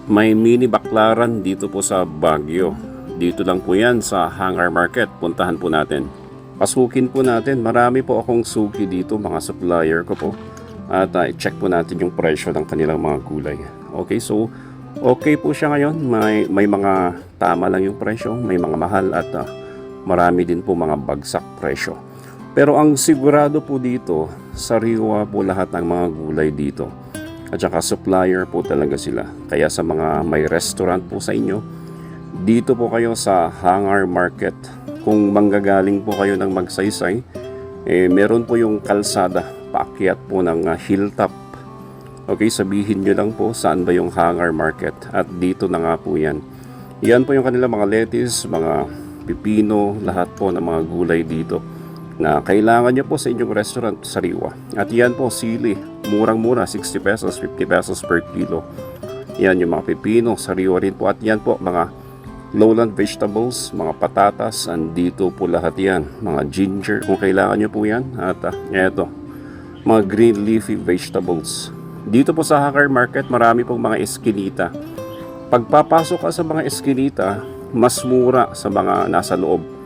May mini baklaran dito po sa Baguio. Dito lang po yan sa Hangar Market. Puntahan po natin. Pasukin po natin. Marami po akong suki dito, mga supplier ko po. At i-check po natin yung presyo ng kanilang mga gulay. Okay, so okay po siya ngayon. May mga tama lang yung presyo. May mga mahal at marami din po mga bagsak presyo. Pero ang sigurado po dito, sariwa po lahat ng mga gulay dito. At saka supplier po talaga sila. Kaya sa mga may restaurant po sa inyo, dito po kayo sa Hangar Market. Kung manggagaling po kayo ng Magsaysay, meron po yung kalsada, paakyat po ng hilltop. Okay, sabihin nyo lang po saan ba yung Hangar Market. At dito na nga po yan. Yan po yung kanilang mga lettuce, mga pipino, lahat po ng mga gulay dito na kailangan nyo po sa inyong restaurant, sariwa. At yan po, sili, murang-mura, 60 pesos, 50 pesos per kilo. Yan yung mga pipino, sariwa rin po. At yan po, mga lowland vegetables, mga patatas, andito po lahat yan. Mga ginger, kung kailangan nyo po yan. At eto, mga green leafy vegetables. Dito po sa Hangar Market, marami pong mga eskinita. Pagpapasok ka sa mga eskinita, mas mura sa mga nasa loob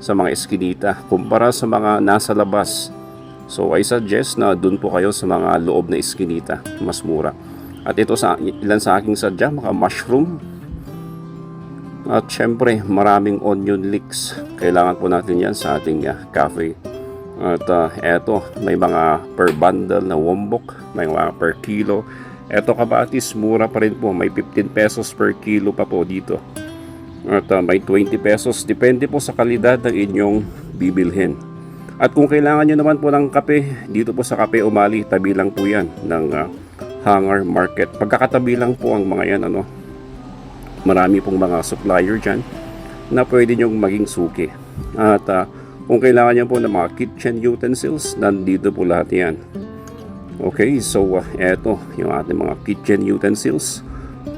sa mga eskinita kumpara sa mga nasa labas. So I suggest na dun po kayo sa mga loob na eskinita, mas mura. At ito sa ilan sa aking sadya, mga mushroom. At syempre maraming onion leeks. Kailangan po natin yan sa ating cafe. At eto, may mga per bundle na wombok, may mga per kilo. Eto kabatis, mura pa rin po, may 15 pesos per kilo pa po dito. At may 20 pesos, depende po sa kalidad ng inyong bibilhin. At kung kailangan nyo naman po ng kape, dito po sa Kape Umali, tabi lang po yan ng Hangar Market. Pagkakatabi lang po ang mga yan, marami pong mga supplier dyan na pwede nyong maging suki. At kung kailangan nyo po ng mga kitchen utensils, nandito po lahat yan. Okay, so eto yung ating mga kitchen utensils.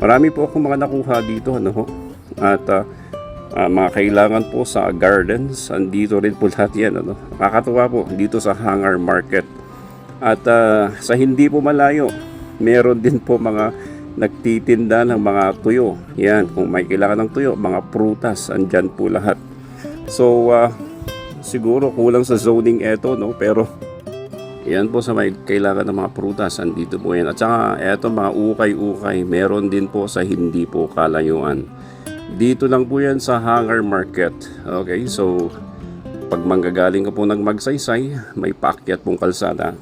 Marami po akong mga nakuha dito, at mga kailangan po sa gardens, andito rin po lahat yan. Nakakatuwa po dito sa Hangar Market. At sa hindi po malayo, meron din po mga nagtitinda ng mga tuyo. Yan, kung may kailangan ng tuyo, mga prutas, andyan po lahat. So siguro kulang sa zoning eto, pero yan po sa may kailangan ng mga prutas, andito po yan. At saka eto, mga ukay-ukay, meron din po sa hindi po kalayuan. Dito lang po yan sa Hangar Market. Okay, so pag manggagaling ka po ng Magsaysay, may paakyat pong kalsada.